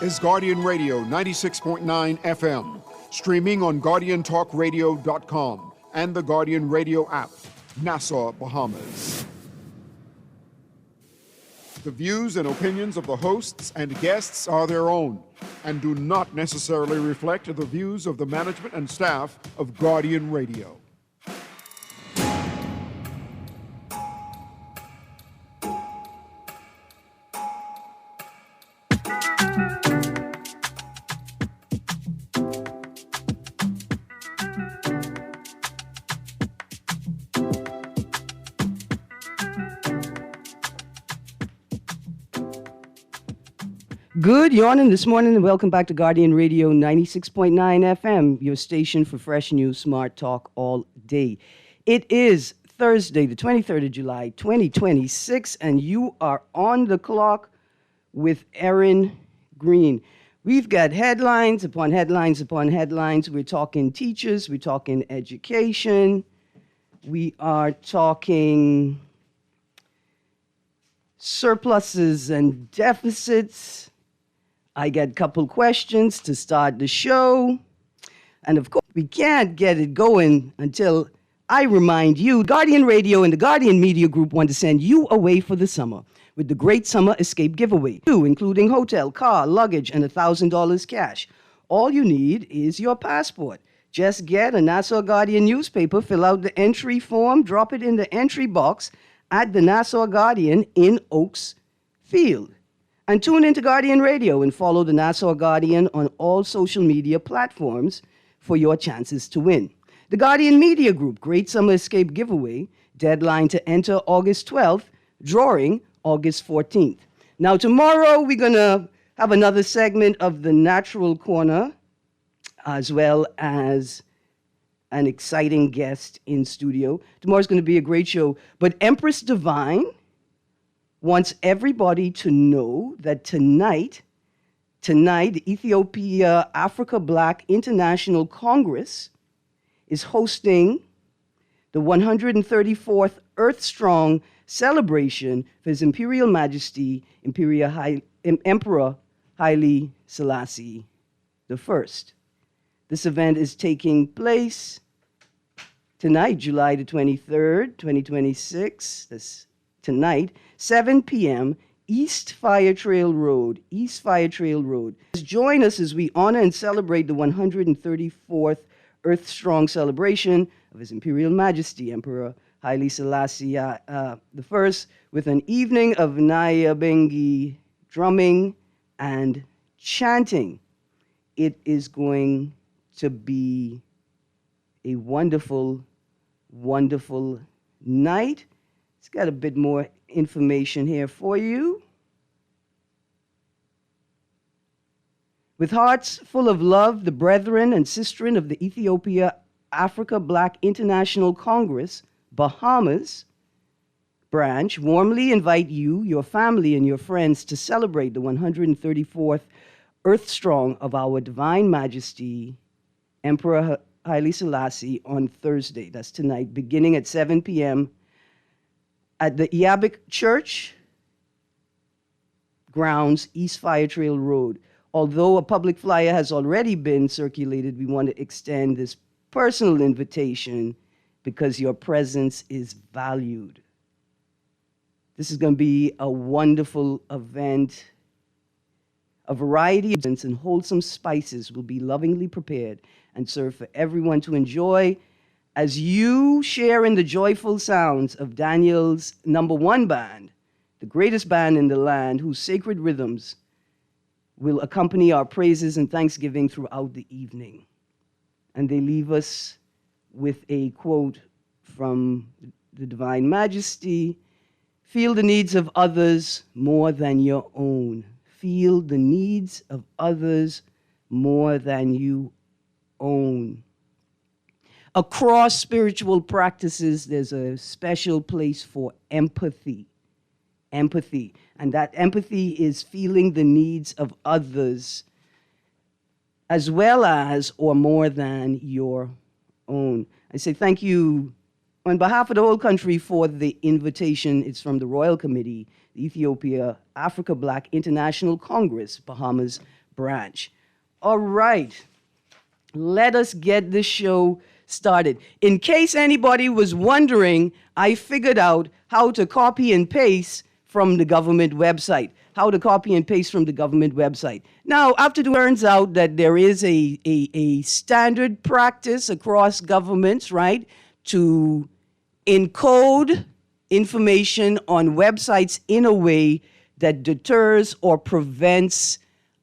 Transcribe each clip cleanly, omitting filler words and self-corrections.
is Guardian Radio 96.9 FM, streaming on GuardianTalkRadio.com and the Guardian Radio app, Nassau, Bahamas. The views and opinions of the hosts and guests are their own and do not necessarily reflect the views of the management and staff of Guardian Radio. Good morning this morning and welcome back to Guardian Radio 96.9 FM, your station for fresh news, smart talk all day. It is Thursday, the 23rd of July, 2026, and you are on the clock with Erin, Greene. We've got headlines upon headlines upon headlines. We're talking teachers, we're talking education, we are talking surpluses and deficits. I got a couple questions to start the show. And of course, we can't get it going until I remind you, Guardian Radio and the Guardian Media Group want to send you away for the summer with the Great Summer Escape Giveaway, including hotel, car, luggage, and $1,000 cash. All you need is your passport. Just get a Nassau Guardian newspaper, fill out the entry form, drop it in the entry box at the Nassau Guardian in Oaks Field. And tune into Guardian Radio and follow the Nassau Guardian on all social media platforms for your chances to win. The Guardian Media Group Great Summer Escape Giveaway, deadline to enter August 12th, drawing August 14th. Now tomorrow we're going to have another segment of the Natural Corner, as well as an exciting guest in studio. Tomorrow's going to be a great show. But Empress Divine wants everybody to know that tonight, the Ethiopia Africa Black International Congress is hosting the 134th Earth Strong celebration for His Imperial Majesty, Emperor Haile Selassie I. This event is taking place tonight, July the 23rd, 2026. That's tonight, 7 p.m., East Fire Trail Road. Join us as we honor and celebrate the 134th Earth Strong celebration of His Imperial Majesty, Emperor Haile Selassie I, with an evening of Nyabengi drumming and chanting. It is going to be a wonderful, wonderful night. It's got a bit more information here for you. With hearts full of love, the brethren and sistren of the Ethiopia Africa Black International Congress, Bahamas branch, warmly invite you, your family, and your friends to celebrate the 134th Earth Strong of our Divine Majesty, Emperor Haile Selassie, on Thursday. That's tonight, beginning at 7 p.m. at the Iabik Church grounds, East Fire Trail Road. Although a public flyer has already been circulated, we want to extend this personal invitation because your presence is valued. This is going to be a wonderful event. A variety of and wholesome spices will be lovingly prepared and served for everyone to enjoy as you share in the joyful sounds of Daniel's #1 band, the greatest band in the land, whose sacred rhythms will accompany our praises and thanksgiving throughout the evening. And they leave us with a quote from the Divine Majesty: "Feel the needs of others more than your own. Feel the needs of others more than you own." Across spiritual practices, there's a special place for empathy. Empathy. And that empathy is feeling the needs of others as well as or more than your own. I say thank you on behalf of the whole country for the invitation. It's from the Royal Committee, the Ethiopia Africa Black International Congress, Bahamas branch. All right. Let us get this show started. In case anybody was wondering, I figured out how to copy and paste from the government website. Now, after it turns out that there is a standard practice across governments, right, to encode information on websites in a way that deters or prevents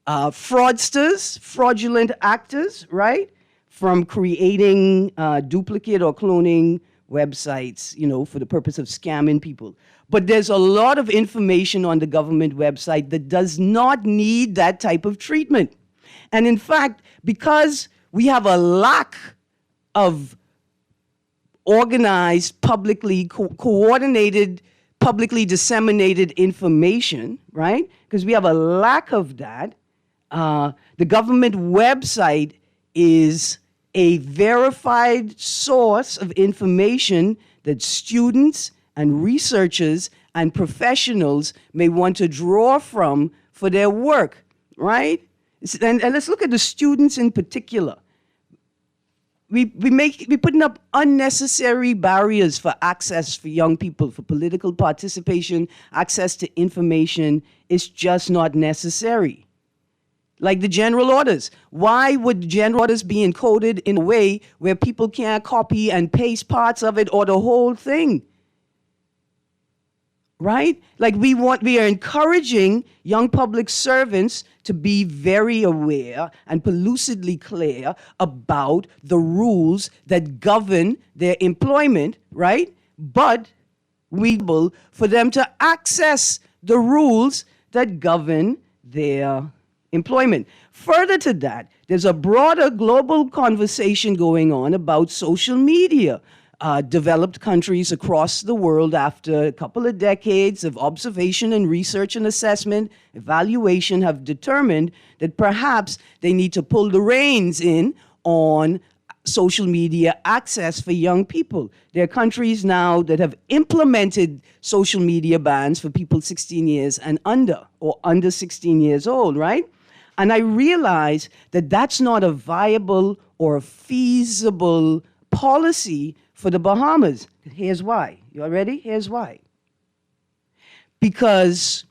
fraudsters, fraudulent actors, right, from creating duplicate or cloning websites, for the purpose of scamming people. But there's a lot of information on the government website that does not need that type of treatment. And in fact, because we have a lack of organized, publicly coordinated, publicly disseminated information, right? Because we have a lack of that. The government website is a verified source of information that students and researchers and professionals may want to draw from for their work, right? And let's look at the students in particular. We're putting up unnecessary barriers for access for young people, for political participation, access to information is just not necessary. Like the general orders. Why would general orders be encoded in a way where people can't copy and paste parts of it or the whole thing? Right? Like we are encouraging young public servants to be very aware and lucidly clear about the rules that govern their employment, right? But for them to access the rules that govern their employment. Further to that, there's a broader global conversation going on about social media. Developed countries across the world, after a couple of decades of observation and research and assessment, evaluation, have determined that perhaps they need to pull the reins in on social media access for young people. There are countries now that have implemented social media bans for people 16 years and under, or under 16 years old, right? And I realize that that's not a viable or a feasible policy for the Bahamas. Here's why. You all ready? Here's why. Because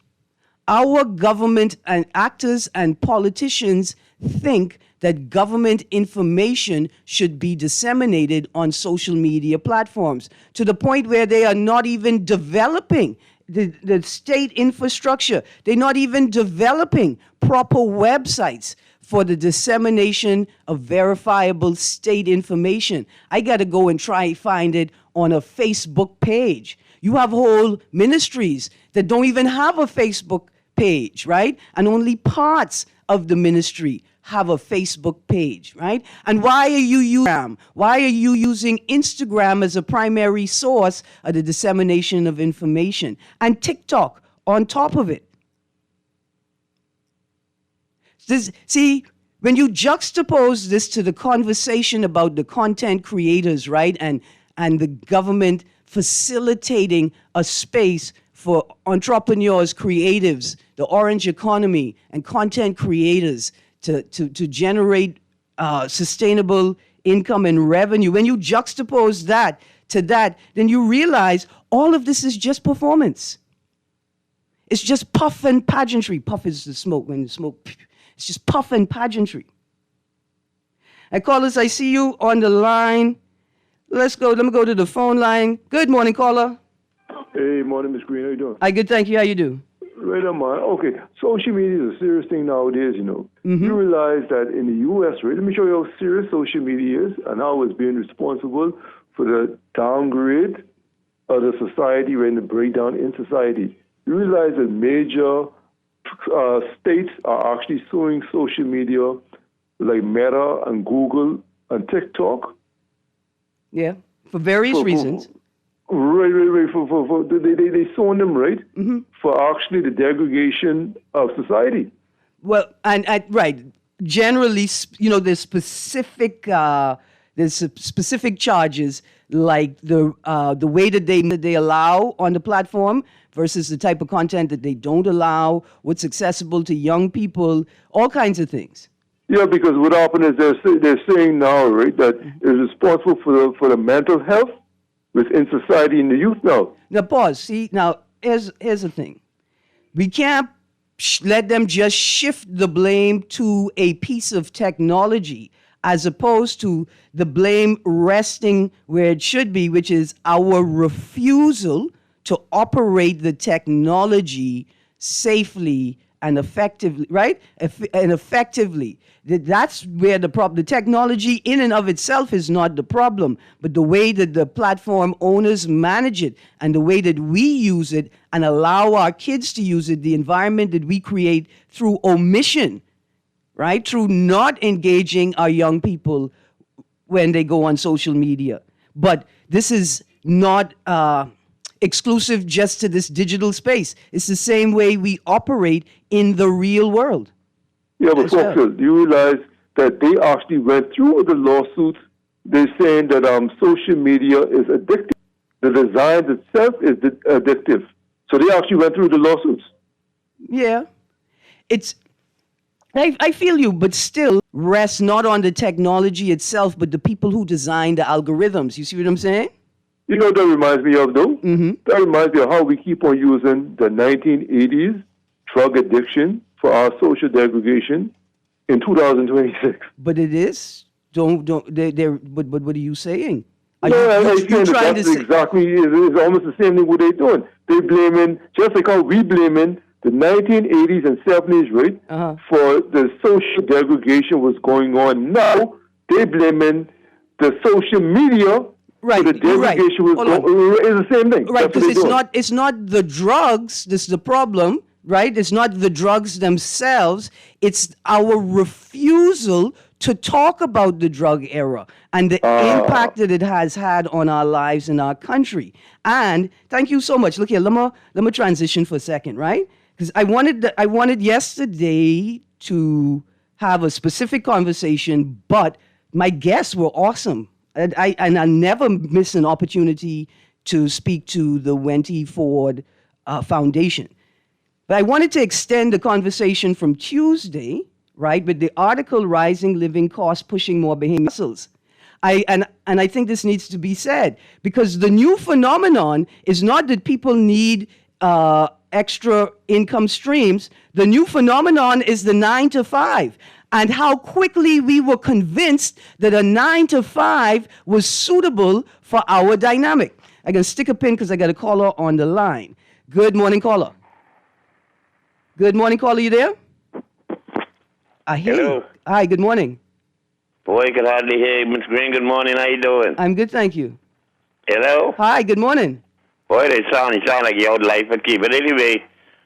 our government and actors and politicians think that government information should be disseminated on social media platforms to the point where they are not even developing the state infrastructure. They're not even developing proper websites for the dissemination of verifiable state information. I got to go and try find it on a Facebook page. You have whole ministries that don't even have a Facebook page, right? And only parts of the ministry have a Facebook page, right? And why are you using Instagram as a primary source of the dissemination of information? And TikTok on top of it. See, when you juxtapose this to the conversation about the content creators, right, and the government facilitating a space for entrepreneurs, creatives, the orange economy, and content creators to generate sustainable income and revenue, when you juxtapose that to that, then you realize all of this is just performance. It's just puff and pageantry. Puff is the smoke. When you smoke, it's just puff and pageantry. And callers, I see you on the line. Let me go to the phone line. Good morning, caller. Hey, morning, Miss Greene. How you doing? I good, thank you. How you do? Right on, man. Okay, social media is a serious thing nowadays, you know. Mm-hmm. You realize that in the U.S., right? Let me show you how serious social media is and how it's being responsible for the downgrade of the society, right, and the breakdown in society. You realize that major states are actually suing social media like Meta and Google and TikTok. Yeah, for various reasons. Right. They suing them, right, mm-hmm. for actually the degradation of society. Well, and right, generally, you know, there's There's specific charges like the way that they allow on the platform versus the type of content that they don't allow, what's accessible to young people, all kinds of things. Yeah, because what happened is they're saying now, right, that it's responsible for the mental health within society and the youth now. Now, pause. See, now, here's the thing. We can't let them just shift the blame to a piece of technology as opposed to the blame resting where it should be, which is our refusal to operate the technology safely and effectively, right? And effectively. That's where the problem, the technology in and of itself is not the problem, but the way that the platform owners manage it and the way that we use it and allow our kids to use it, the environment that we create through omission, right? Through not engaging our young people when they go on social media. But this is not exclusive just to this digital space. It's the same way we operate in the real world. Yeah, but folks, do you realize that they actually went through the lawsuits? They're saying that social media is addictive. The design itself is addictive. So they actually went through the lawsuits. Yeah. I feel you, but still rests not on the technology itself, but the people who design the algorithms. You see what I'm saying? You know what that reminds me of, though? Mm-hmm. That reminds me of how we keep on using the 1980s drug addiction for our social degradation in 2026. But it is. But what are you saying? I'm saying that's exactly, it's almost the same thing what they're doing. They're blaming, just like how we blaming the 1980s and 70s, right, for the social degradation was going on. Now, they're blaming the social media. Right, so the degradation was it's the same thing. Right, because it's not the drugs, this is the problem, right? It's not the drugs themselves, it's our refusal to talk about the drug era and the impact that it has had on our lives in our country. And thank you so much. Look here, let me transition for a second, right? Because I wanted yesterday to have a specific conversation, but my guests were awesome. And I never miss an opportunity to speak to the Wenty Ford Foundation. But I wanted to extend the conversation from Tuesday, right, with the article, Rising Living Costs Pushing More Behavior Muscles. And I think this needs to be said, because the new phenomenon is not that people need extra income streams. The new phenomenon is the 9 to 5. And how quickly we were convinced that a 9 to 5 was suitable for our dynamic. I can stick a pin because I got a caller on the line. Good morning, caller. Good morning, caller. You there? I hear Hello. you. Hi, good morning. Boy, I could hardly hear you. Miss Greene, good morning. How you doing? I'm good, thank you. Hello? Hi, good morning. Boy, you sound like you're out life at key. But anyway,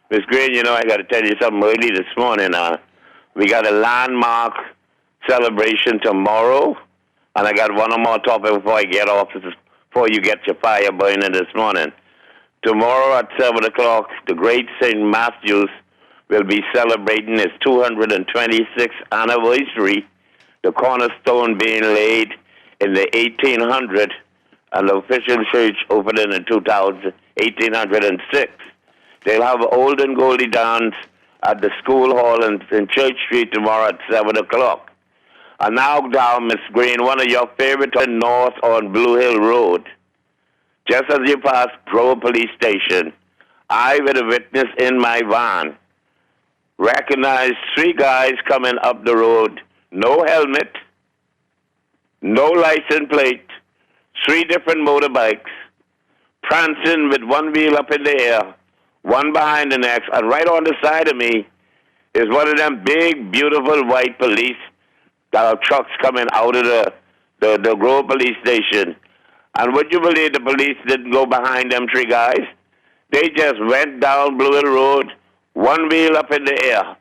Miss Greene, you know, I got to tell you something early this morning. We got a landmark celebration tomorrow, and I got one more topic before I get off, before you get your fire burning this morning. Tomorrow at 7 o'clock, the great St. Matthew's will be celebrating its 226th anniversary, the cornerstone being laid in the 1800, and the official church opened in 1806. They'll have an old and goldie dance at the school hall in Church Street tomorrow at 7 o'clock. And now down, Miss Greene, one of your favorite north on Blue Hill Road. Just as you pass Grove Police Station, I, with a witness in my van, recognized 3 guys coming up the road, no helmet, no license plate, 3 different motorbikes, prancing with one wheel up in the air, one behind the next, and right on the side of me is one of them big, beautiful white police trucks coming out of the Grove Police Station. And would you believe the police didn't go behind them 3 guys? They just went down Blue Hill Road, one wheel up in the air,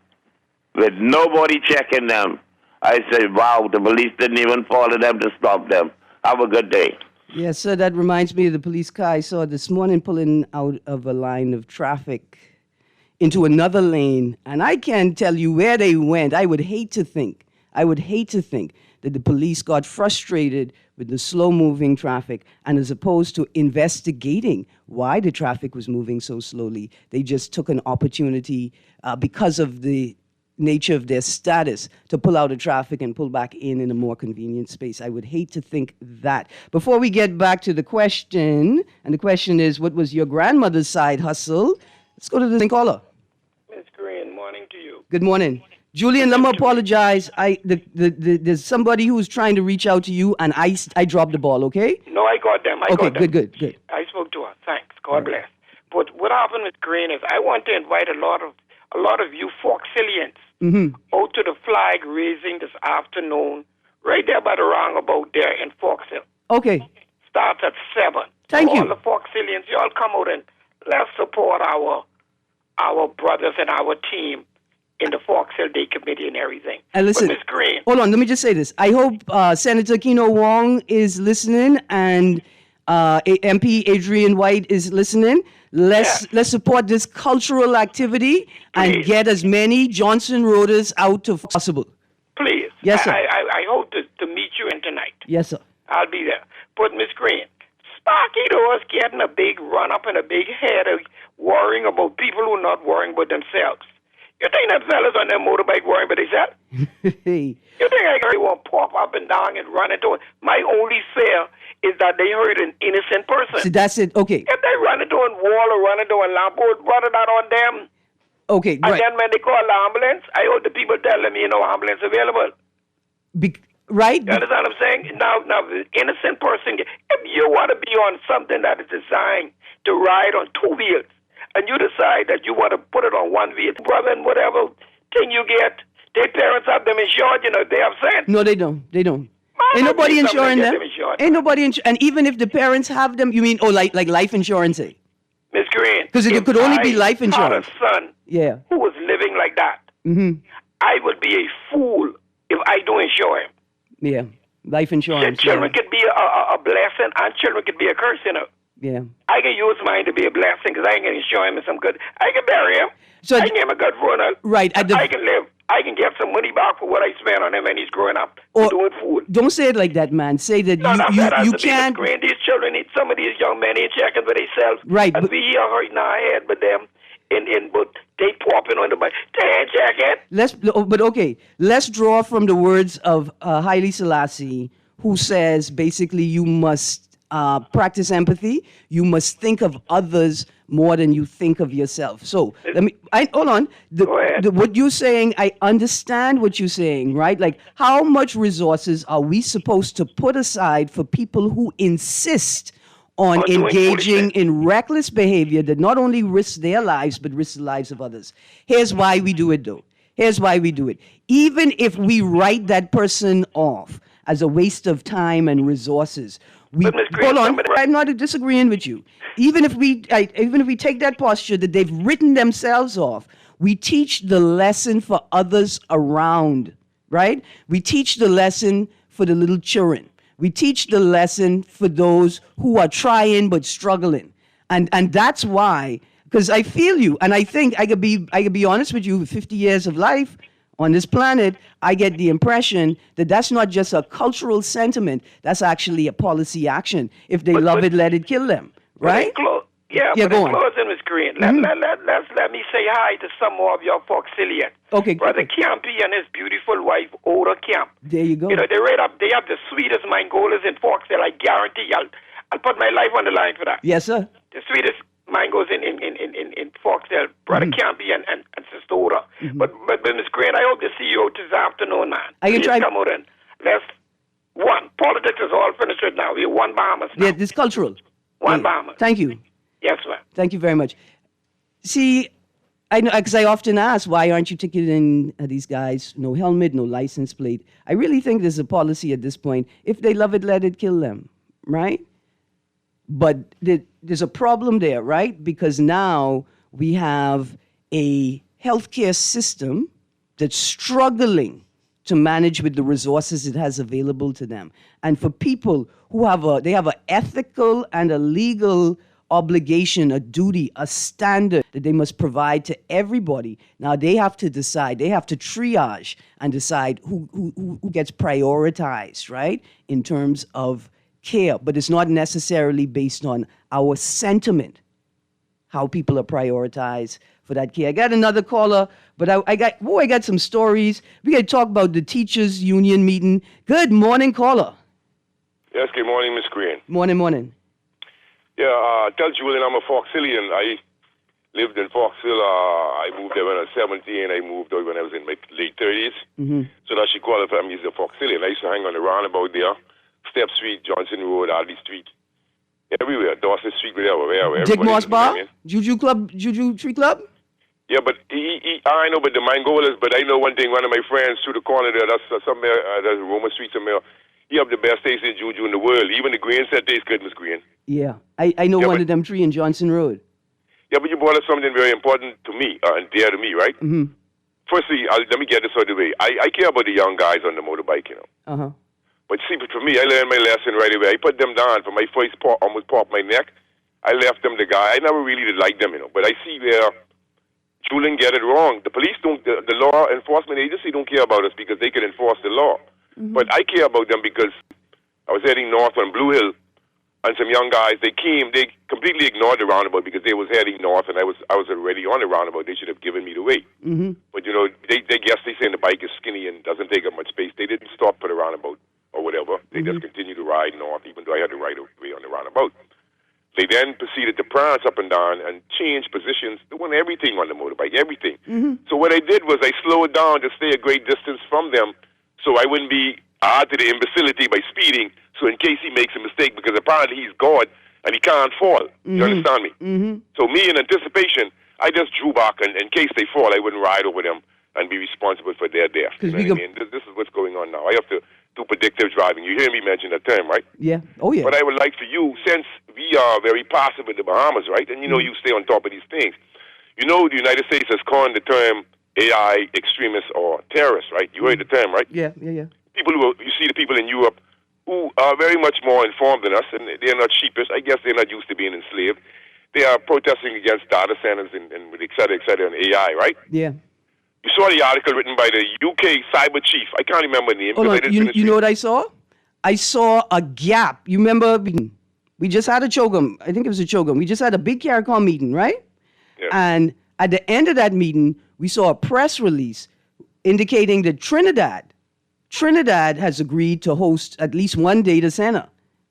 with nobody checking them. I said, wow, the police didn't even follow them to stop them. Have a good day. Yes, sir, that reminds me of the police car I saw this morning pulling out of a line of traffic into another lane. And I can't tell you where they went. I would hate to think. I would hate to think that the police got frustrated with the slow-moving traffic, and as opposed to investigating why the traffic was moving so slowly, they just took an opportunity because of the nature of their status to pull out of traffic and pull back in a more convenient space. I would hate to think that. Before we get back to the question, and the question is, what was your grandmother's side hustle? Let's go to the caller. Miss Greene, morning to you. Good morning. Julian, let me apologize. There's somebody who's trying to reach out to you, and I dropped the ball, okay? No, I got them. I got them. Good. I spoke to her. Thanks. God bless. But what happened with Greene is I want to invite a lot of you Foxillians out to the flag raising this afternoon, right there by the roundabout there in Foxhill. Okay. Starts at 7. Thank you. All the Foxillians, you all come out and let's support our brothers and our team in the Foxhill Day Committee and everything. And listen, but Ms. Greene, hold on, let me just say this. I hope Senator Keno Wong is listening and MP Adrian White is listening. Let's support this cultural activity and get as many Johnson Roaders out as possible. Please. Yes, sir. I hope to meet you in tonight. Yes, sir. I'll be there. But Miss Greene, Sparky though is getting a big run up and a big head of worrying about people who are not worrying about themselves. You think that fellas on their motorbike worrying about themselves? You think they won't pop up and down and run into it? My only fear is that they hurt an innocent person. So that's it. Okay. If they run into a wall or run into a lamppost, brother, that on them. Okay, And right. then when they call the ambulance, I hope the people tell them, ambulance available. Right? You understand what I'm saying? Now, the innocent person, if you want to be on something that is designed to ride on 2 wheels, and you decide that you want to put it on 1 wheel, brother, and whatever thing you get, their parents have them insured, they have sense. No, they don't. Ain't Mama nobody needs something insuring to get them. insured. Ain't nobody and even if the parents have them, you mean, like life insurance, eh? Miss Greene. 'Cause it if could only be I life insurance. had a son Yeah. who was living like that, I would be a fool if I don't insure him. Yeah. Life insurance. Children could be a blessing and children could be a curse, Yeah. I can use mine to be a blessing because I can insure him in some good. I can bury him. So I can give him a good funeral. Right. I can live. I can get some money back for what I spent on him when he's growing up doing food. Don't say it like that, man. Say that you can't. These children need some of these young men ain't checking for themselves. Right. And we here hurting our head, but them but they popping on the bike. They ain't checking. But okay, let's draw from the words of Haile Selassie, who says basically you must practice empathy. You must think of others more than you think of yourself. So hold on. Go ahead. What you're saying, I understand what you're saying, right? Like, how much resources are we supposed to put aside for people who insist on engaging in reckless behavior that not only risks their lives, but risks the lives of others? Here's why we do it, though. Here's why we do it. Even if we write that person off as a waste of time and resources, hold on, I'm not disagreeing with you. Even if we take that posture that they've written themselves off, we teach the lesson for others around, right? We teach the lesson for the little children. We teach the lesson for those who are trying but struggling. And that's why, because I feel you, and I think I could be honest with you, with 50 years of life on this planet, I get the impression that that's not just a cultural sentiment, that's actually a policy action. If they love it, let it kill them, right? Go on. Closing, Ms. Greene. Let me say hi to some more of your Foxillians. Okay. Brother Campy and his beautiful wife, Oda Camp. There you go. They have the sweetest mangoes in Foxhill. I guarantee I'll put my life on the line for that. Yes, sir. The sweetest mangoes in Foxhill, Brother Campy and Sister Oda. But Ms. Greene, I hope to see you out this afternoon, man. I can try. Come out and politics is all finished right now. We're one Bahamas now. Yeah, it's cultural. One Bahamas. Thank you. Yes, sir. Thank you very much. See, I know, because I often ask, why aren't you ticketing these guys? No helmet, no license plate. I really think there's a policy at this point. If they love it, let it kill them, right? But there's a problem there, right? Because now we have a healthcare system that's struggling to manage with the resources it has available to them. And for people who have an ethical and a legal obligation, a duty, a standard that they must provide to everybody. Now they have to decide, they have to triage and decide who gets prioritized, right, in terms of care. But it's not necessarily based on our sentiment, how people are prioritized for that care. I got another caller, but I got some stories. We got to talk about the teachers' union meeting. Good morning, caller. Yes, good morning, Miss Greene. Morning. Yeah, tell Julian I'm a Foxillian. I lived in Foxville. I moved there when I was 17. I moved there when I was in my late 30s. Mm-hmm. So that she qualified me as a Foxillian. I used to hang on the roundabout there, Step Street, Johnson Road, Hardy Street, everywhere, Dorset Street, wherever. Dick Moss Bar? Juju Tree Club? Yeah, but I know, but the Mangolas, but I know one thing, one of my friends through the corner there, that's somewhere, there's Roma Street somewhere, he have the best taste in Juju in the world. Even the Greene said tastes good, Miss Greene. Yeah, I know one of them three in Johnson Road. Yeah, but you brought up something very important to me, and dear to me, right? Mm-hmm. Firstly, let me get this out of the way. I care about the young guys on the motorbike, Uh-huh. But see, for me, I learned my lesson right away. I put them down. For my first almost popped my neck. I left them the guy. I never really did like them, But I see where Julian get it wrong. The police don't, the law enforcement agency don't care about us because they can enforce the law. Mm-hmm. But I care about them because I was heading north on Blue Hill, and some young guys, they completely ignored the roundabout because they was heading north, and I was already on the roundabout. They should have given me the way. Mm-hmm. But, they guess they saying the bike is skinny and doesn't take up much space. They didn't stop for the roundabout or whatever. They just continued to ride north, even though I had the right way on the roundabout. They then proceeded to prance up and down and change positions, doing everything on the motorbike, everything. Mm-hmm. So what I did was I slowed down to stay a great distance from them so I wouldn't be add to the imbecility by speeding, so in case he makes a mistake, because apparently he's God and he can't fall. Mm-hmm. You understand me? Mm-hmm. So me, in anticipation, I just drew back, and in case they fall, I wouldn't ride over them and be responsible for their death. You know what I mean? This is what's going on now. I have to do predictive driving. You hear me mention that term, right? Yeah. Oh, yeah. But I would like for you, since we are very passive in the Bahamas, right, and you stay on top of these things, the United States has coined the term AI extremists or terrorists, right? You heard the term, right? Yeah. People you see the people in Europe who are very much more informed than us, and they're not sheepish. I guess they're not used to being enslaved. They are protesting against data centers and et cetera, and AI, right? Yeah. You saw the article written by the UK cyber chief. I can't remember the name. Hold on. You know what I saw? I saw a gap. You remember we just had a CHOGM. I think it was a CHOGM. We just had a big CARICOM meeting, right? Yeah. And at the end of that meeting, we saw a press release indicating that Trinidad has agreed to host at least one data center,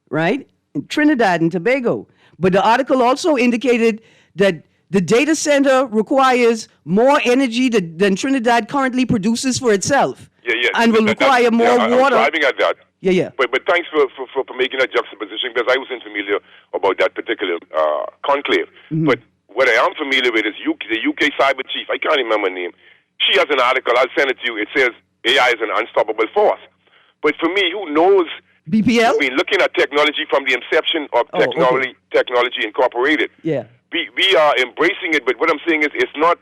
right? In Trinidad and Tobago. But the article also indicated that the data center requires more energy than Trinidad currently produces for itself. Yeah. And will require more water. I'm driving at that. Yeah. But thanks for making that juxtaposition, because I wasn't familiar about that particular conclave. Mm-hmm. But what I am familiar with is the UK cyber chief. I can't remember her name. She has an article. I'll send it to you. It says AI is an unstoppable force. But for me, who knows? BPL? I mean, looking at technology from the inception of Technology Incorporated. Yeah. We are embracing it, but what I'm saying is it's not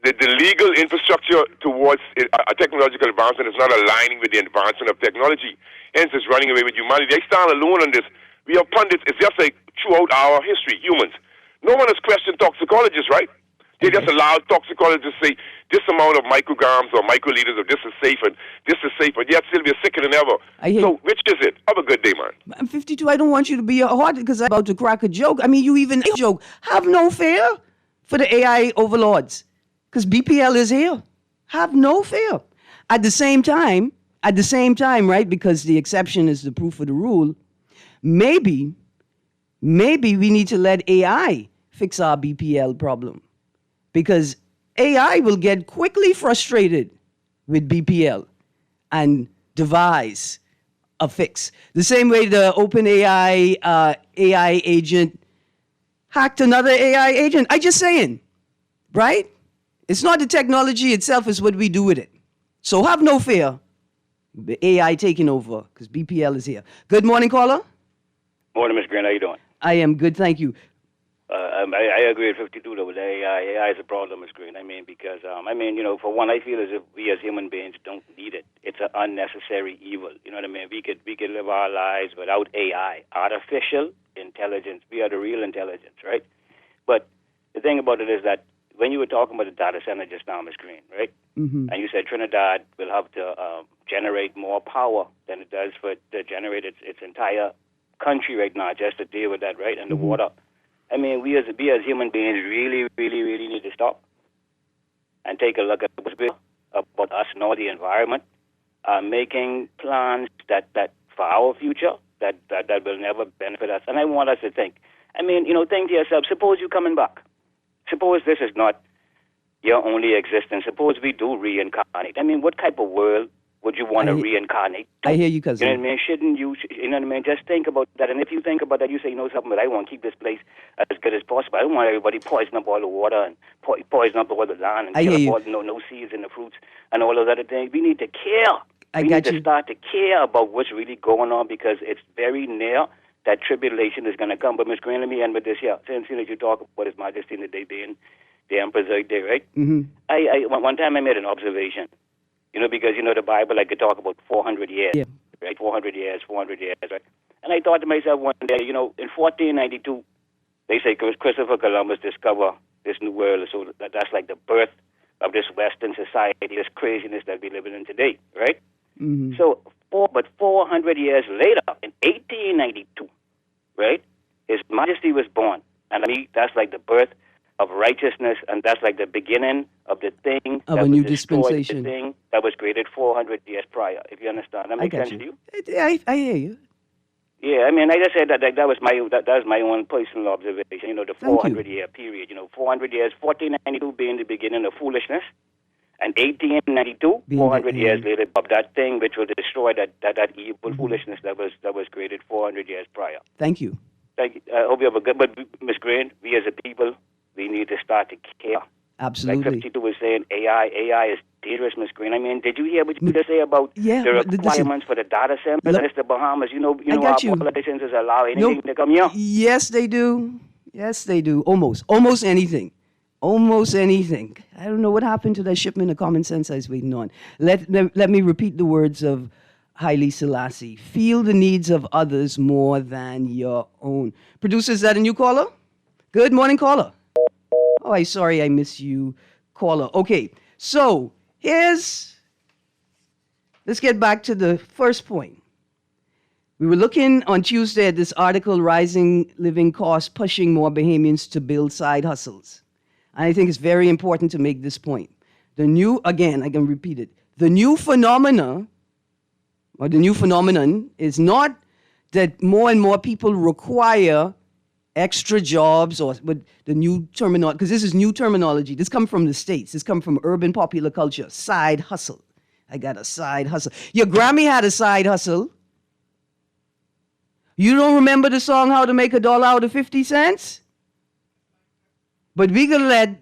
the legal infrastructure towards a technological advancement is not aligning with the advancement of technology. Hence, it's running away with humanity. I stand alone on this. We are pundits. It's just like throughout our history, humans. No one has questioned toxicologists, right? They just allow toxicologists to say this amount of micrograms or microliters of this is safe and this is safe, but yet still we're sicker than ever. So which is it? Have a good day, man. I'm 52. I don't want you to be hard because I'm about to crack a joke. I mean, you even joke. Have no fear for the AI overlords because BPL is here. Have no fear. At the same time, right, because the exception is the proof of the rule, maybe we need to let AI fix our BPL problem. Because AI will get quickly frustrated with BPL and devise a fix. The same way the OpenAI AI agent hacked another AI agent. I'm just saying, right? It's not the technology itself, it's what we do with it. So have no fear. The AI taking over because BPL is here. Good morning, caller. Morning, Ms. Greene. How you doing? I am good, thank you. I agree with 52 though with AI. AI is a problem, Ms. Greene. Because for one, I feel as if we as human beings don't need it. It's an unnecessary evil. You know what I mean? We could live our lives without AI, artificial intelligence. We are the real intelligence, right? But the thing about it is that when you were talking about the data center just now, Ms. Greene, right? Mm-hmm. And you said Trinidad will have to generate more power than it does to generate its entire country right now just to deal with that, right? And the water. I mean, we as human beings really, really, really need to stop and take a look at what's about us and all the environment, making plans that for our future that will never benefit us. And I want us to think. I mean, think to yourself, suppose you're coming back. Suppose this is not your only existence. Suppose we do reincarnate. I mean, what type of world would you want to reincarnate? I hear you, cousin. You know what I mean? Shouldn't you, you know what I mean? Just think about that. And if you think about that, you say, something, but I want to keep this place as good as possible. I don't want everybody poison up all the water and poison up all the land and kill up all no seeds in the fruits and all those other things. We need to care. We need to start to care about what's really going on because it's very near that tribulation is going to come. But, Ms. Greene, let me end with this here. Since you talk about His Majesty in the day being the Emperor's Day, right? Mm-hmm. One time I made an observation, because, the Bible, I could talk about 400 years, right? 400 years, right? And I thought to myself one day, in 1492, they say Christopher Columbus discovered this new world. So that's like the birth of this Western society, this craziness that we're living in today, right? Mm-hmm. So, 400 years later, in 1892, right, His Majesty was born. And that's like the birth of righteousness, and that's like the beginning of the thing of a new dispensation. The thing that was created 400 years prior, if you understand. That makes sense to you? I hear you. Yeah, I mean, I just said that was my own personal observation, the 400-year period. 400 years, 1492 being the beginning of foolishness, and 1892, 400 years later, of that thing which will destroy that evil foolishness that was created 400 years prior. Thank you. Thank you. I hope you have a good. But Ms. Greene, we as a people, we need to start to care. Absolutely. Like 52 was saying, AI is dangerous, Ms. Greene. I mean, did you hear what you just say about the requirements for the data centers? And it's the Bahamas. Our politicians allow anything to come here. Yes, they do. Yes, they do. Almost anything. Almost anything. I don't know what happened to that shipment of common sense I was waiting on. Let me repeat the words of Haile Selassie. Feel the needs of others more than your own. Producer, is that a new caller? Good morning, caller. Oh, I'm sorry I miss you, caller. Okay, so let's get back to the first point. We were looking on Tuesday at this article, Rising Living Costs Pushing More Bahamians to Build Side Hustles. And I think it's very important to make this point. I can repeat it. The new phenomenon is not that more and more people require extra jobs but the new terminology, because this is new terminology. This comes from the States. This comes from urban popular culture. Side hustle. I got a side hustle. Your Grammy had a side hustle. You don't remember the song How to Make $1 Out of 50 Cents? But we gonna let,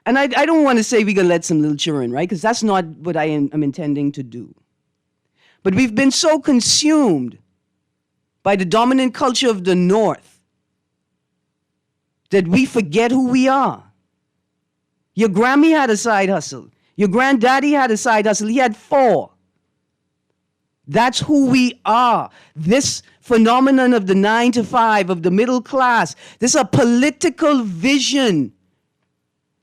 and I don't want to say we gonna let some little children, right? Because that's not what I am intending to do. But we've been so consumed by the dominant culture of the North that we forget who we are. Your Grammy had a side hustle. Your granddaddy had a side hustle. He had 4. That's who we are. This phenomenon of the 9 to 5, of the middle class, this is a political vision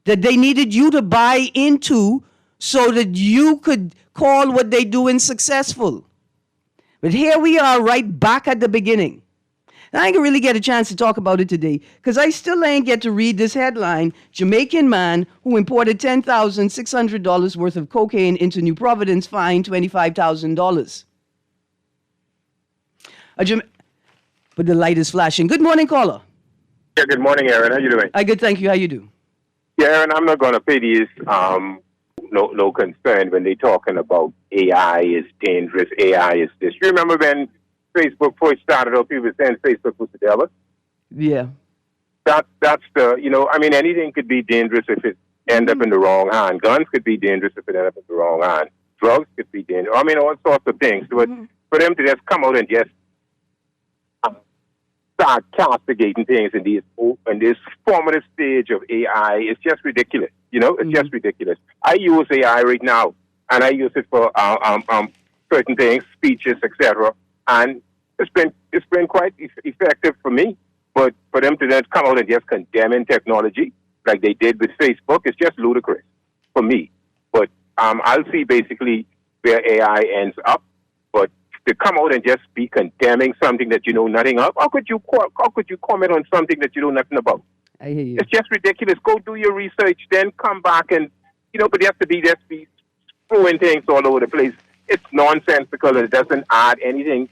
that they needed you to buy into so that you could call what they doing successful. But here we are right back at the beginning. And I didn't really get a chance to talk about it today because I still ain't get to read this headline, Jamaican man who imported $10,600 worth of cocaine into New Providence fined $25,000. But the light is flashing. Good morning, caller. Yeah, good morning, Erin. How you doing? Good, thank you. How you do? Yeah, Erin, I'm not going to pay these no concern when they're talking about AI is dangerous, AI is this. You remember when Facebook first started up, people were saying Facebook was the devil? Yeah. That's anything could be dangerous if it end up in the wrong hand. Guns could be dangerous if it end up in the wrong hand. Drugs could be dangerous. All sorts of things. But for them to just come out and just start castigating things in this formative stage of AI, it's just ridiculous. It's just ridiculous. I use AI right now, and I use it for certain things, speeches, etc. And it's been quite effective for me. But for them to then come out and just condemning technology like they did with Facebook, it's just ludicrous for me. But I'll see basically where AI ends up. But to come out and just be condemning something that you know nothing of, how could you comment on something that you know nothing about? I hear you. It's just ridiculous. Go do your research, then come back and but you have to be throwing things all over the place. It's nonsensical and it doesn't add anything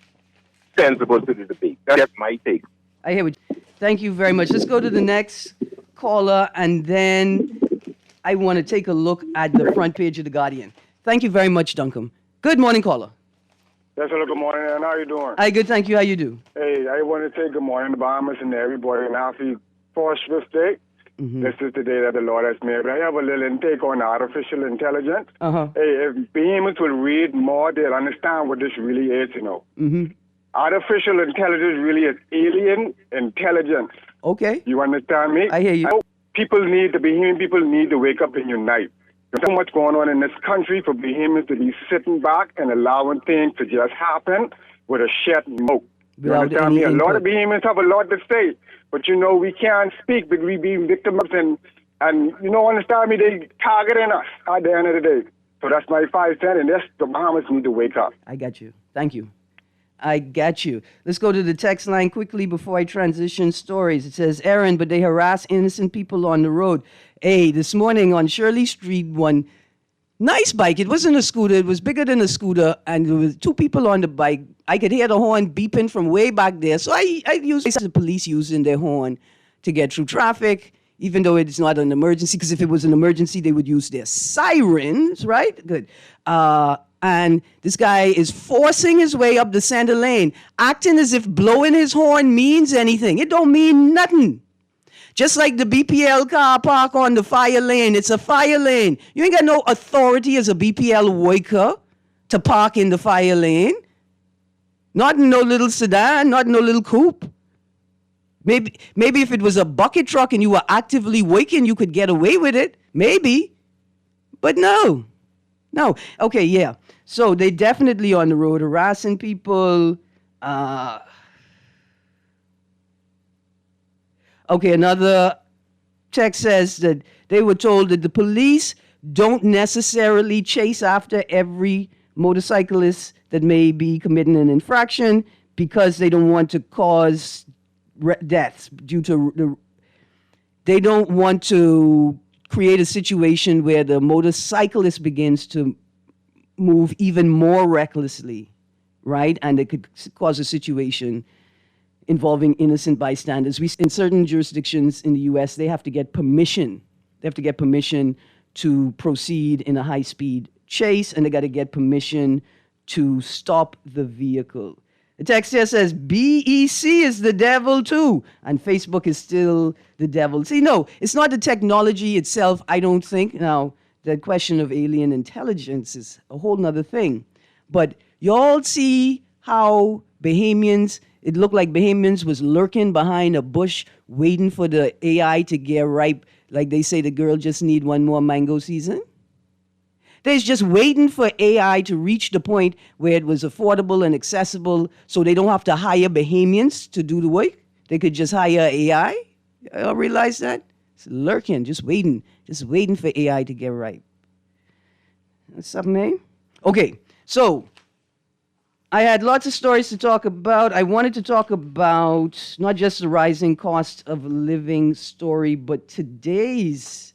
sensible to the debate. That's my take. I hear what Thank you very much. Let's go to the next caller, and then I want to take a look at the front page of The Guardian. Thank you very much, Duncan. Good morning, caller. Yes, hello, good morning, and how you doing? Hi, good, thank you. How you do? Hey, I want to say good morning to Bahamas and everybody, and happy 4th day. Mm-hmm. This is the day that the Lord has made. But I have a little intake on artificial intelligence. Uh-huh. Hey, if behemoths will read more, they'll understand what this really is, Mm-hmm. Artificial intelligence really is alien intelligence. Okay. You understand me? I hear you. The Bahamian people need to wake up and unite. There's so much going on in this country for Bahamians to be sitting back and allowing things to just happen with a shed smoke. You understand me? A lot of Bahamians have a lot to say, but we can't speak because we being victims and understand me, they targeting us at the end of the day. So that's my 5 cents, and that's the Bahamas need to wake up. I got you. Thank you. I got you. Let's go to the text line quickly before I transition stories. It says, Erin, but they harass innocent people on the road. Hey, this morning on Shirley Street, one nice bike. It wasn't a scooter. It was bigger than a scooter, and there was 2 people on the bike. I could hear the horn beeping from way back there. So I used the police using their horn to get through traffic, even though it's not an emergency, because if it was an emergency, they would use their sirens, right? Good. And this guy is forcing his way up the center lane, acting as if blowing his horn means anything. It don't mean nothing. Just like the BPL car park on the fire lane. It's a fire lane. You ain't got no authority as a BPL worker to park in the fire lane. Not in no little sedan, not in no little coupe. Maybe if it was a bucket truck and you were actively working, you could get away with it. Maybe. But no. Okay, yeah. So they definitely on the road harassing people. Okay, another text says that they were told that the police don't necessarily chase after every motorcyclist that may be committing an infraction because they don't want to cause deaths due to they don't want to create a situation where the motorcyclist begins to move even more recklessly, right? And it could cause a situation involving innocent bystanders. In certain jurisdictions in the U.S., they have to get permission. They have to get permission to proceed in a high-speed chase, and they got to get permission to stop the vehicle. The text here says, BEC is the devil too, and Facebook is still the devil. See, no, it's not the technology itself, I don't think. Now, the question of alien intelligence is a whole nother thing. But y'all see how it looked like Bahamians was lurking behind a bush waiting for the AI to get ripe. Like they say, the girl just need one more mango season. They're just waiting for AI to reach the point where it was affordable and accessible so they don't have to hire Bahamians to do the work. They could just hire AI. Y'all realize that? It's lurking, just waiting for AI to get ripe. What's up, man? Okay, so I had lots of stories to talk about. I wanted to talk about not just the rising cost of living story, but today's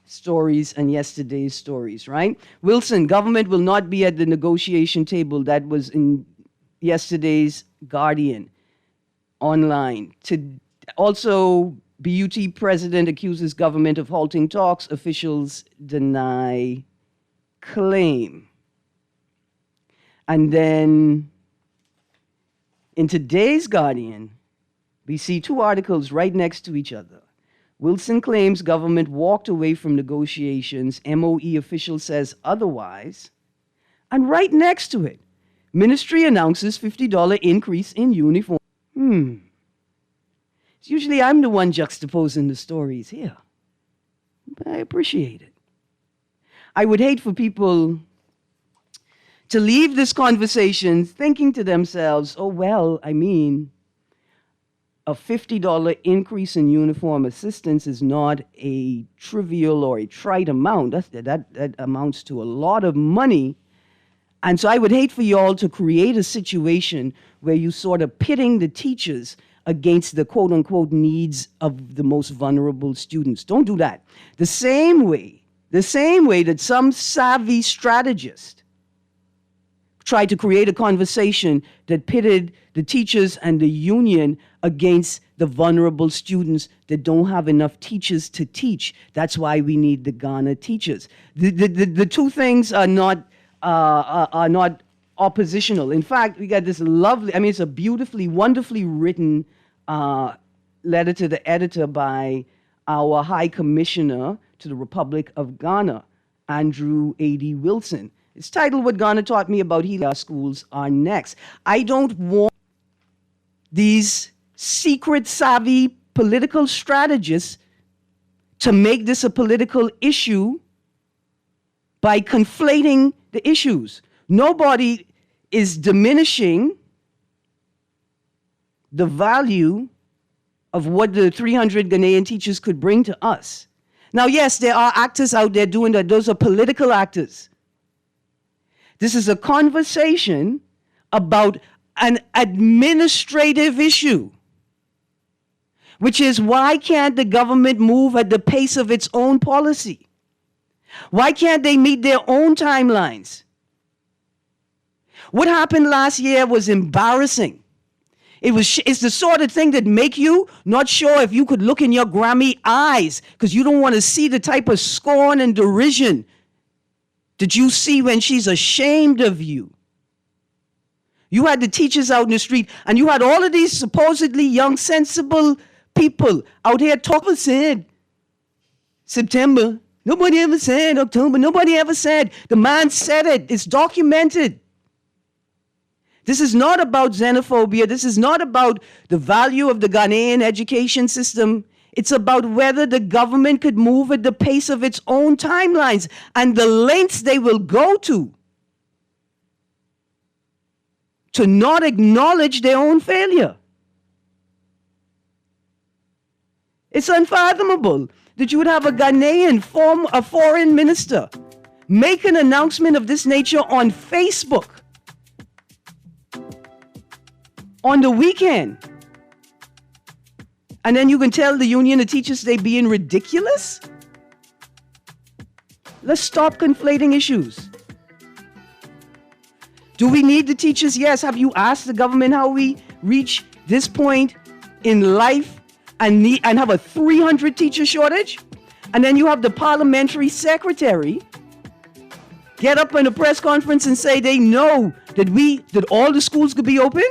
stories and yesterday's stories, right? Wilson, government will not be at the negotiation table. That was in yesterday's Guardian online. Also, BUT president accuses government of halting talks. Officials deny claim. And then in today's Guardian, we see 2 articles right next to each other. Wilson claims government walked away from negotiations. MOE official says otherwise. And right next to it, ministry announces $50 increase in uniform. It's usually I'm the one juxtaposing the stories here. But I appreciate it. I would hate for people to leave this conversation thinking to themselves, oh, well, I mean, a $50 increase in uniform assistance is not a trivial or a trite amount. That amounts to a lot of money. And so I would hate for you all to create a situation where you sort of pitting the teachers against the quote-unquote needs of the most vulnerable students. Don't do that. The same way that some savvy strategist tried to create a conversation that pitted the teachers and the union against the vulnerable students that don't have enough teachers to teach. That's why we need the Ghana teachers. The two things are not oppositional. In fact, we got this lovely, it's a beautifully, wonderfully written letter to the editor by our High Commissioner to the Republic of Ghana, Andrew A.D. Wilson. It's titled, What Ghana Taught Me About Healing Our Schools Are Next. I don't want these secret savvy political strategists to make this a political issue by conflating the issues. Nobody is diminishing the value of what the 300 Ghanaian teachers could bring to us. Now, yes, there are actors out there doing that. Those are political actors. This is a conversation about an administrative issue, which is why can't the government move at the pace of its own policy? Why can't they meet their own timelines? What happened last year was embarrassing. It's the sort of thing that make you not sure if you could look in your Grammy eyes because you don't want to see the type of scorn and derision that you see when she's ashamed of you. You had the teachers out in the street, and you had all of these supposedly young, sensible people out here talking. Said September. Nobody ever said October. Nobody ever said. The man said it. It's documented. This is not about xenophobia. This is not about the value of the Ghanaian education system. It's about whether the government could move at the pace of its own timelines and the lengths they will go to not acknowledge their own failure. It's unfathomable that you would have a Ghanaian a foreign minister make an announcement of this nature on Facebook on the weekend. And then you can tell the union of teachers they being ridiculous? Let's stop conflating issues. Do we need the teachers? Yes. Have you asked the government how we reach this point in life and have a 300 teacher shortage? And then you have the parliamentary secretary get up in a press conference and say they know that all the schools could be open.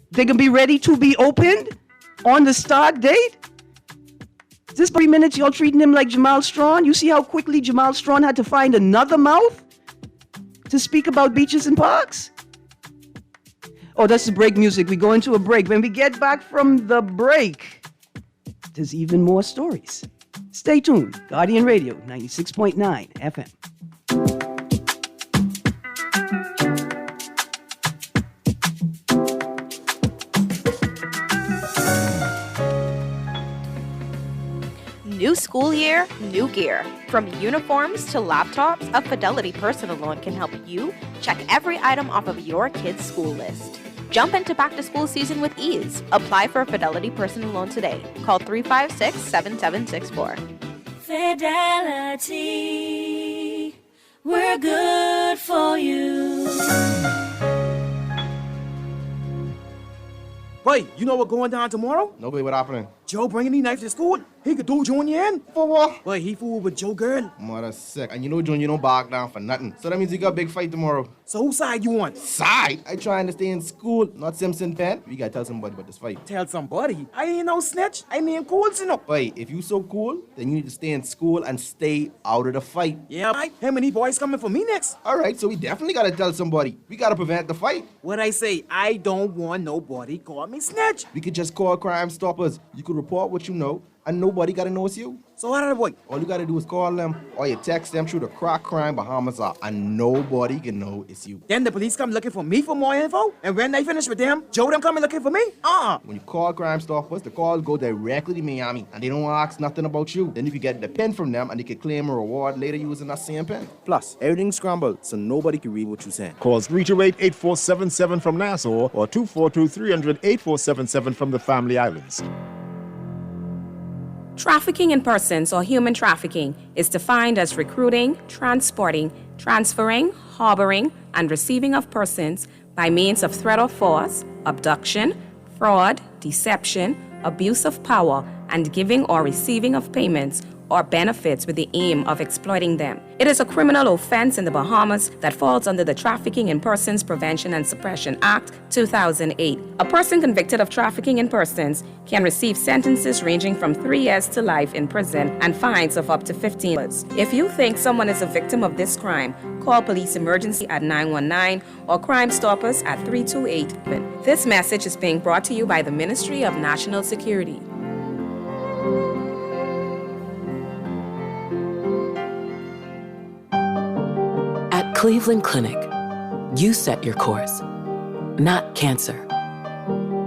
They can be ready to be opened on the start date. This 3 minutes, y'all treating him like Jamal Strawn. You see how quickly Jamal Strawn had to find another mouth to speak about beaches and parks? Oh, that's the break music. We go into a break. When we get back from the break, there's even more stories. Stay tuned. Guardian Radio, 96.9 FM. New school year, new gear. From uniforms to laptops, a Fidelity personal loan can help you check every item off of your kid's school list. Jump into back-to-school season with ease. Apply for a Fidelity personal loan today. Call 356-7764. Fidelity, we're good for you. Wait, you know what's going down tomorrow? No, babe, what happening? Joe bringing these knives to school. He could do Junior in. For what? Wait, he fooled with Joe girl. Mother sick. And you know Junior don't back down for nothing. So that means you got a big fight tomorrow. So whose side you on? Side? I trying to stay in school, not Simpson Pen. We gotta tell somebody about this fight. Tell somebody? I ain't no snitch. I mean cool, you know. Wait, if you so cool, then you need to stay in school and stay out of the fight. Yeah, right. Him and these boys coming for me next. All right, so we definitely gotta tell somebody. We gotta prevent the fight. What I say? I don't want nobody call me snitch. We could just call Crime Stoppers. You could report what you know, and nobody gotta know it's you. So what are the boy? All you gotta do is call them or you text them through the Crack Crime Bahamas app and nobody can know it's you. Then the police come looking for me for more info? And when they finish with them, Joe them coming looking for me? When you call Crime Stoppers, the calls go directly to Miami and they don't ask nothing about you. Then you can get the pen from them and they can claim a reward later using that same pen. Plus, everything's scrambled so nobody can read what you're saying. Calls 328-8477 from Nassau or 242-300-8477 from the Family Islands. Trafficking in persons or human trafficking is defined as recruiting, transporting, transferring, harboring, and receiving of persons by means of threat or force, abduction, fraud, deception, abuse of power, and giving or receiving of payments or benefits with the aim of exploiting them. It is a criminal offense in the Bahamas that falls under the Trafficking in Persons Prevention and Suppression Act 2008. A person convicted of trafficking in persons can receive sentences ranging from 3 years to life in prison and fines of up to $15. If you think someone is a victim of this crime, call police emergency at 919 or Crime Stoppers at 328. This message is being brought to you by the Ministry of National Security. At Cleveland Clinic, you set your course, not cancer.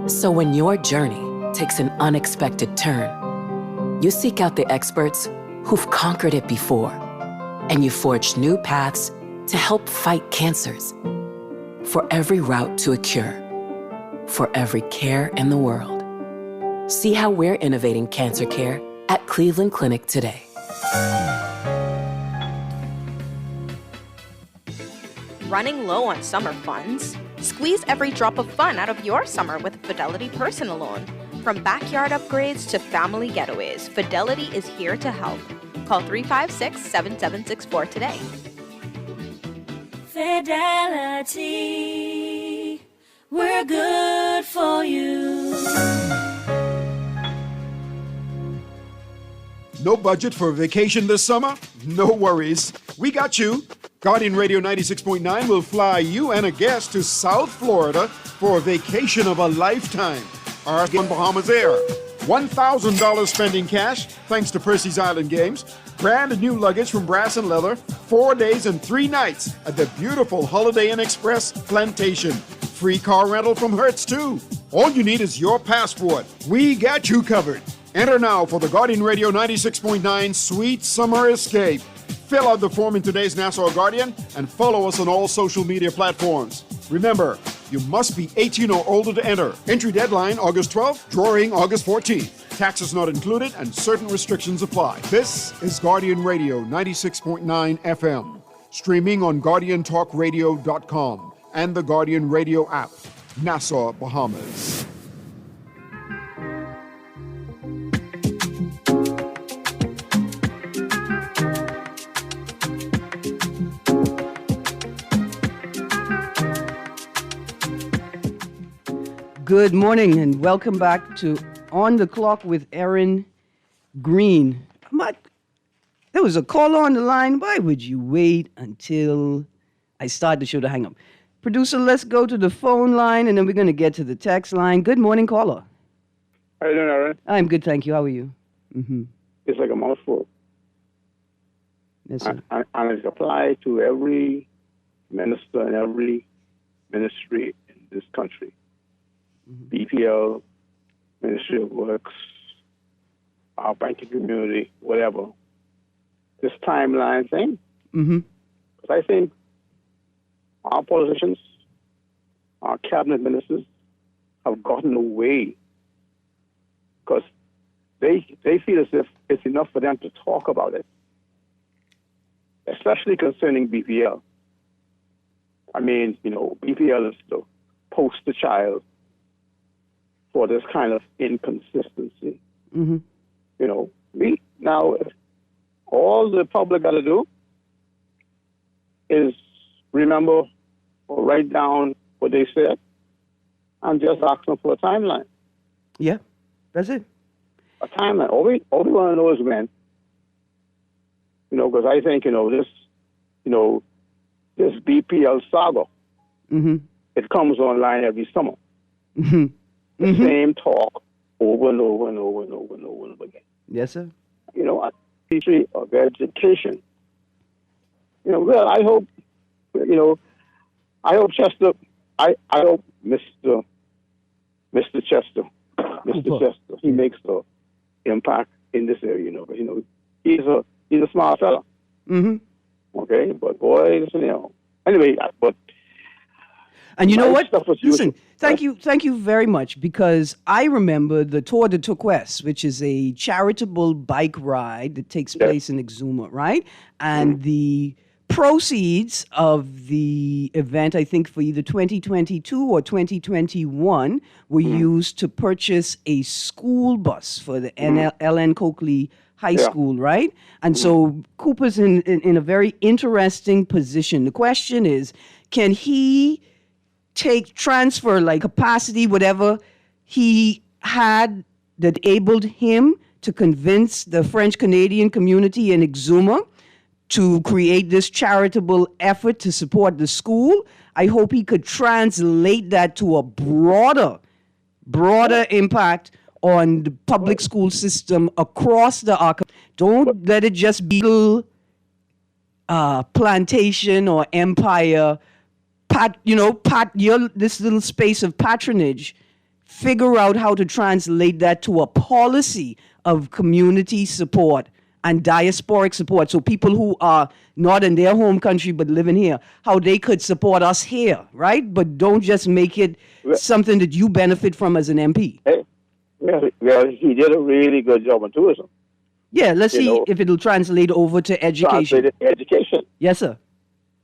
So when your journey takes an unexpected turn, you seek out the experts who've conquered it before, and you forge new paths to help fight cancers. For every route to a cure, for every care in the world. See how we're innovating cancer care at Cleveland Clinic today. Running low on summer funds? Squeeze every drop of fun out of your summer with Fidelity Personal Loan. From backyard upgrades to family getaways, Fidelity is here to help. Call 356-7764 today. Fidelity, we're good for you. No budget for a vacation this summer? No worries. We got you. Guardian Radio 96.9 will fly you and a guest to South Florida for a vacation of a lifetime. Our on Bahamas Air. $1,000 spending cash, thanks to Percy's Island Games. Brand new luggage from Brass and Leather. 4 days and 3 nights at the beautiful Holiday Inn Express Plantation. Free car rental from Hertz, too. All you need is your passport. We got you covered. Enter now for the Guardian Radio 96.9 Sweet Summer Escape. Fill out the form in today's Nassau Guardian and follow us on all social media platforms. Remember, you must be 18 or older to enter. Entry deadline August 12th, drawing August 14th. Taxes not included and certain restrictions apply. This is Guardian Radio 96.9 FM. Streaming on GuardianTalkRadio.com and the Guardian Radio app. Nassau, Bahamas. Good morning and welcome back to On the Clock with Erin, Greene. There was a caller on the line. Why would you wait until I start the show to hang up? Producer, let's go to the phone line and then we're going to get to the text line. Good morning, caller. How you doing, Erin? I'm good, thank you. How are you? Mm-hmm. It's like a mouthful. Yes, sir. And it's applied to every minister and every ministry in this country. BPL, Ministry of Works, our banking community, whatever. This timeline thing. Because I think our politicians, our cabinet ministers have gotten away because they feel as if it's enough for them to talk about it, especially concerning BPL. I mean, BPL is the poster child for this kind of inconsistency. Now, all the public got to do is remember or write down what they said and just ask them for a timeline. Yeah, that's it. A timeline. All we want to know is when. Because I think, this BPL saga, it comes online every summer. The same talk over and over and over and over and over again. Yes, sir. Ministry of Education. Well, I hope, I hope Chester, I hope Mr. Chester, he makes the impact in this area. He's a smart fella. Mm-hmm. Okay, but boy, listen, anyway, but. And you know what? Listen, thank you very much, because I remember the Tour de Turquoise, which is a charitable bike ride that takes place in Exuma, right? And the proceeds of the event, I think for either 2022 or 2021, were used to purchase a school bus for the Ellen Coakley High School, right? And so Cooper's in a very interesting position. The question is, can he transfer like capacity, whatever he had that enabled him to convince the French Canadian community in Exuma to create this charitable effort to support the school? I hope he could translate that to a broader impact on the public school system across the arc. Don't let it just be plantation or empire. This little space of patronage. Figure out how to translate that to a policy of community support and diasporic support. So people who are not in their home country but living here, how they could support us here, right? But don't just make it something that you benefit from as an MP. Well, he did a really good job on tourism. Yeah, let's see if it'll translate over to education. Education. Yes, sir.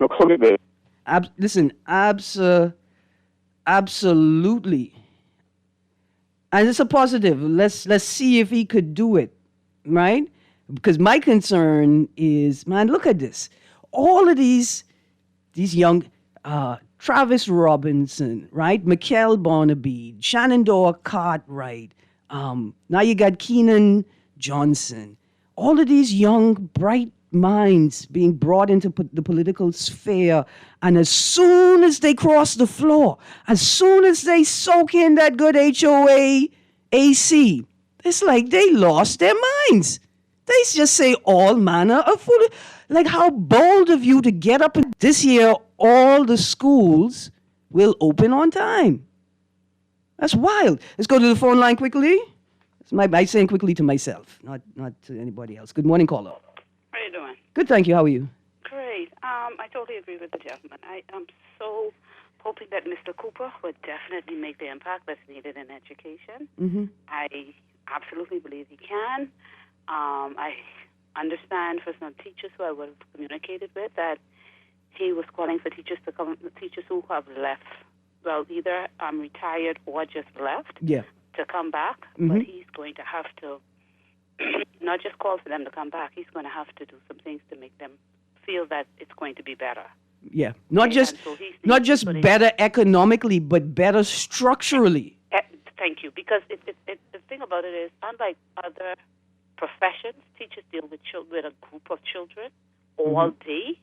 Okay. Listen, absolutely. And it's a positive. Let's see if he could do it, right? Because my concern is, man, look at this. All of these young, Travis Robinson, right? Mikkel Barnaby, Shenandoah Cartwright. Now you got Keenan Johnson. All of these young, bright minds being brought into the political sphere, and as soon as they cross the floor, as soon as they soak in that good HOA AC, it's like they lost their minds. They just say all manner of food. Like, how bold of you to get up this year, all the schools will open on time. That's wild. Let's go to the phone line quickly. I'm saying quickly to myself, not to anybody else. Good morning, caller. How are you doing? Good, thank you. How are you? Great. I totally agree with the gentleman. I am so hoping that Mr. Cooper would definitely make the impact that's needed in education. Mm-hmm. I absolutely believe he can. I understand for some teachers who I would have communicated with that he was calling for teachers to come, teachers who have left, well, either retired or just left, to come back. Mm-hmm. But he's going to have to not just call for them to come back. He's going to have to do some things to make them feel that it's going to be better. Yeah, not just better economically, but better structurally. Thank you, because the thing about it is, unlike other professions, teachers deal with a group of children all day,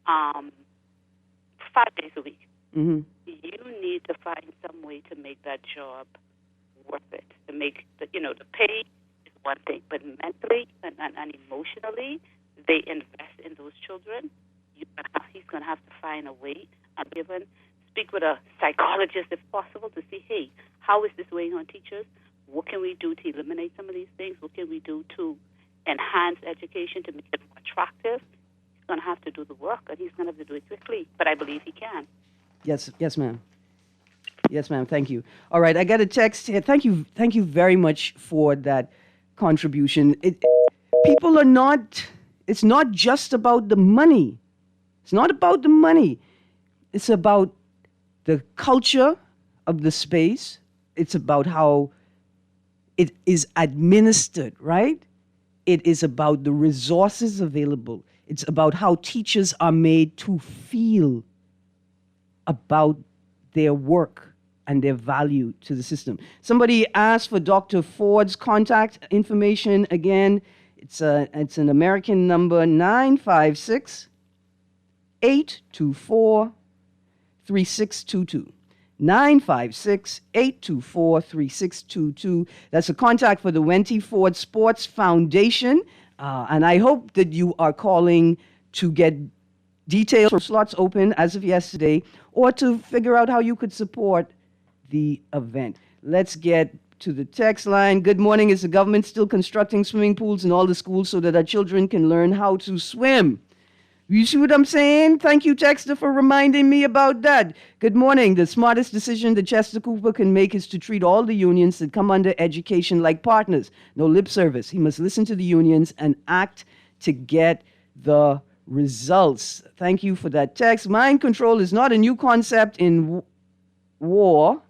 5 days a week. Mm-hmm. You need to find some way to make that job worth it. To make the pay is one thing, but mentally and emotionally, they invest in those children. He's going to have to find a way and even speak with a psychologist if possible to see, hey, how is this weighing on teachers? What can we do to eliminate some of these things? What can we do to enhance education to make it more attractive? He's going to have to do the work, and he's going to have to do it quickly. But I believe he can. Yes, ma'am. Yes, ma'am. Thank you. All right, I got a text here. Thank you very much for that contribution. People are not. It's not just about the money. It's not about the money. It's about the culture of the space. It's about how it is administered, right? It is about the resources available. It's about how teachers are made to feel about their work and their value to the system. Somebody asked for Dr. Ford's contact information. Again, it's an American number, 956-824-3622. 956-824-3622. That's a contact for the Wenty Ford Sports Foundation. And I hope that you are calling to get details for slots open as of yesterday, or to figure out how you could support the event. Let's get to the text line. Good morning. Is the government still constructing swimming pools in all the schools so that our children can learn how to swim? You see what I'm saying? Thank you, Texter, for reminding me about that. Good morning. The smartest decision that Chester Cooper can make is to treat all the unions that come under education like partners. No lip service. He must listen to the unions and act to get the results. Thank you for that text. Mind control is not a new concept in war.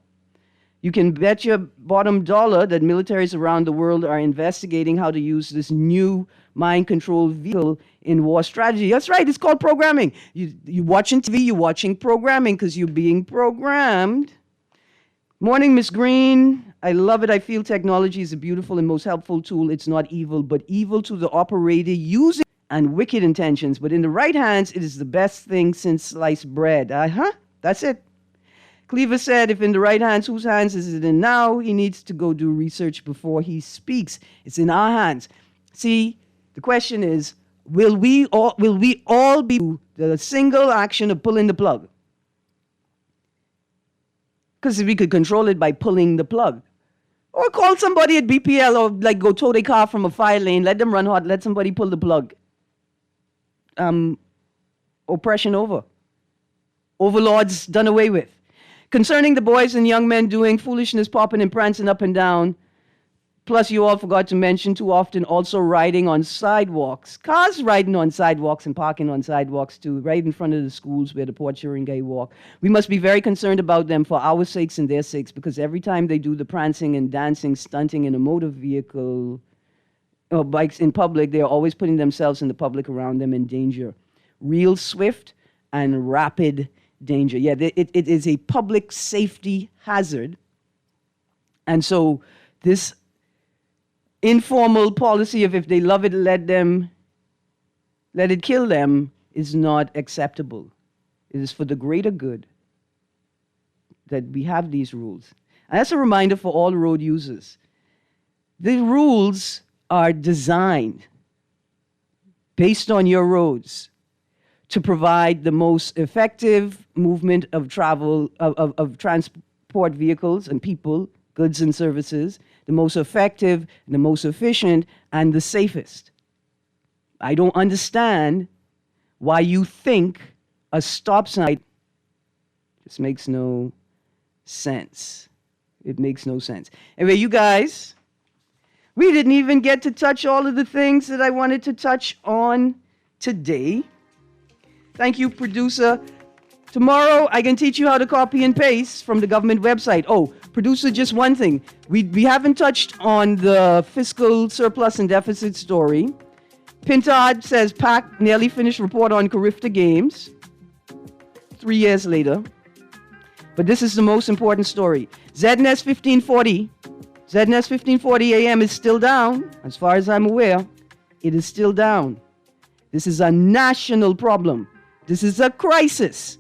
You can bet your bottom dollar that militaries around the world are investigating how to use this new mind control vehicle in war strategy. That's right, it's called programming. You're watching TV, you're watching programming because you're being programmed. Morning, Miss Greene. I love it. I feel technology is a beautiful and most helpful tool. It's not evil, but evil to the operator using and wicked intentions. But in the right hands, it is the best thing since sliced bread. That's it. Cleaver said, if in the right hands, whose hands is it in now? He needs to go do research before he speaks. It's in our hands. See, the question is, will we all be the single action of pulling the plug? Because we could control it by pulling the plug. Or call somebody at BPL, or like go tow their car from a fire lane, let them run hot, let somebody pull the plug. Oppression over. Overlords done away with. Concerning the boys and young men doing foolishness, popping and prancing up and down, plus you all forgot to mention too often also riding on sidewalks. Cars riding on sidewalks and parking on sidewalks too, right in front of the schools where the poor children walk. We must be very concerned about them for our sakes and their sakes, because every time they do the prancing and dancing, stunting in a motor vehicle or bikes in public, they are always putting themselves and the public around them in danger. Real swift and rapid danger. Yeah, it is a public safety hazard. And so this informal policy of if they love it, let it kill them is not acceptable. It is for the greater good that we have these rules. And that's a reminder for all road users. The rules are designed based on your roads to provide the most effective movement of travel, of transport vehicles and people, goods and services, the most effective, the most efficient, and the safest. I don't understand why you think a stop sign just makes no sense. It makes no sense. Anyway, you guys, we didn't even get to touch all of the things that I wanted to touch on today. Thank you, producer. Tomorrow, I can teach you how to copy and paste from the government website. Oh, producer, just one thing. We haven't touched on the fiscal surplus and deficit story. Pintard says PAC nearly finished report on Carifta Games 3 years later. But this is the most important story. ZNS 1540 AM is still down. As far as I'm aware, it is still down. This is a national problem. This is a crisis.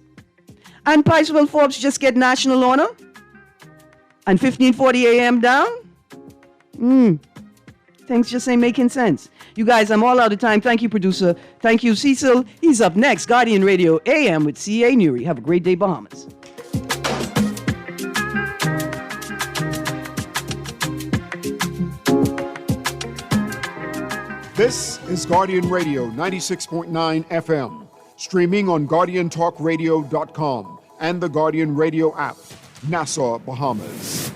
And Piceville Forbes just get national honor? And 1540 AM down? Things just ain't making sense. You guys, I'm all out of time. Thank you, producer. Thank you, Cecil. He's up next. Guardian Radio AM with C.A. Newry. Have a great day, Bahamas. This is Guardian Radio 96.9 FM, streaming on GuardianTalkRadio.com and the Guardian Radio app, Nassau, Bahamas.